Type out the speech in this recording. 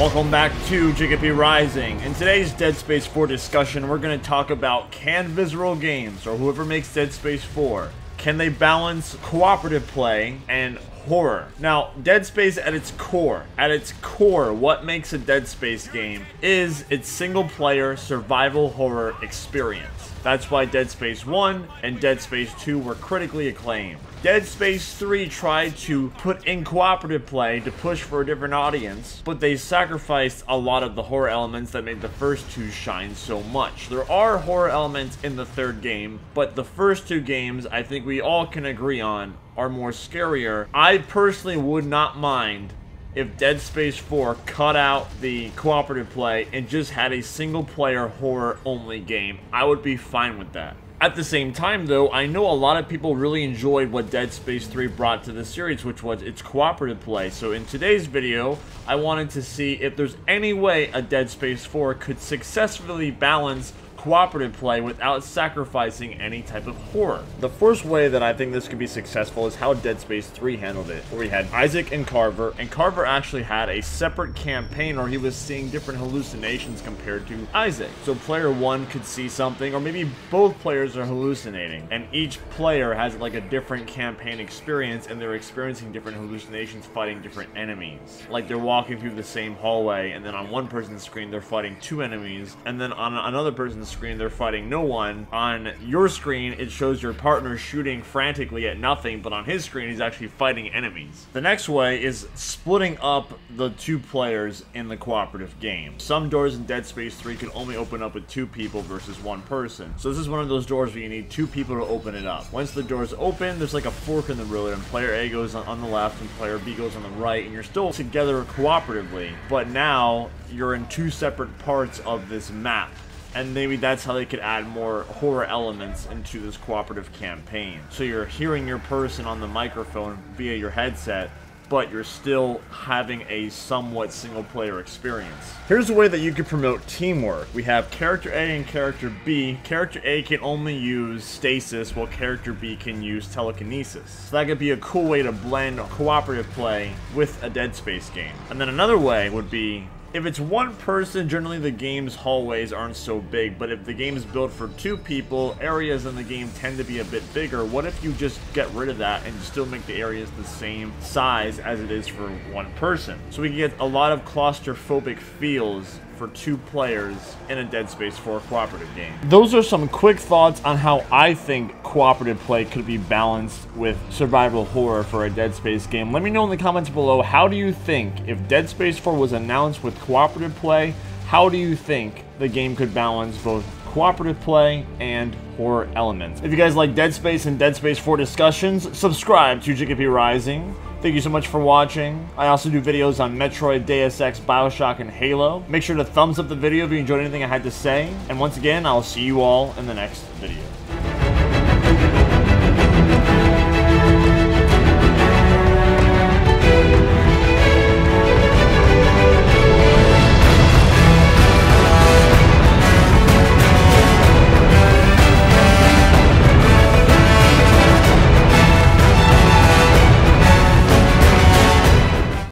Welcome back to JKP Rising. In today's Dead Space 4 discussion, we're going to talk about can Visceral Games, or whoever makes Dead Space 4, can they balance cooperative play and horror? Now, Dead Space at its core, what makes a Dead Space game is its single-player survival horror experience. That's why Dead Space 1 and Dead Space 2 were critically acclaimed. Dead Space 3 tried to put in cooperative play to push for a different audience, but they sacrificed a lot of the horror elements that made the first two shine so much. There are horror elements in the third game, but the first two games, I think we all can agree on, are more scarier. I personally would not mind if Dead Space 4 cut out the cooperative play and just had a single-player horror-only game. I would be fine with that. At the same time, though, I know a lot of people really enjoyed what Dead Space 3 brought to the series, which was its cooperative play. So in today's video, I wanted to see if there's any way a Dead Space 4 could successfully balance cooperative play without sacrificing any type of horror. The first way that I think this could be successful is how Dead Space 3 handled it, where we had Isaac and Carver actually had a separate campaign where he was seeing different hallucinations compared to Isaac. So player 1 could see something, or maybe both players are hallucinating, and each player has like a different campaign experience, and they're experiencing different hallucinations fighting different enemies. Like they're walking through the same hallway, and then on one person's screen they're fighting two enemies, and then on another person's screen they're fighting no one. On your screen it shows your partner shooting frantically at nothing, but on his screen he's actually fighting enemies. The next way is splitting up the two players in the cooperative game. Some doors in Dead Space 3 could only open up with two people versus one person. So this is one of those doors where you need two people to open it up. Once the door's open, there's like a fork in the road, and player A goes on the left and player B goes on the right, and you're still together cooperatively, but now you're in two separate parts of this map. And maybe that's how they could add more horror elements into this cooperative campaign. So you're hearing your person on the microphone via your headset, but you're still having a somewhat single-player experience. Here's a way that you could promote teamwork. We have character A and character B. Character A can only use stasis, while character B can use telekinesis. So that could be a cool way to blend cooperative play with a Dead Space game. And then another way would be, if it's one person, generally the game's hallways aren't so big, but if the game is built for two people, areas in the game tend to be a bit bigger. What if you just get rid of that and still make the areas the same size as it is for one person? So we can get a lot of claustrophobic feels for two players in a Dead Space 4 cooperative game. Those are some quick thoughts on how I think cooperative play could be balanced with survival horror for a Dead Space game. Let me know in the comments below, how do you think, if Dead Space 4 was announced with cooperative play, how do you think the game could balance both cooperative play and horror elements? If you guys like Dead Space and Dead Space 4 discussions, subscribe to JKP Rising. Thank you so much for watching. I also do videos on METROID, DEUS, BIOSHOCK, and Halo. Make sure to thumbs up the video if you enjoyed anything I had to say. And once again, I'll see you all in the next video.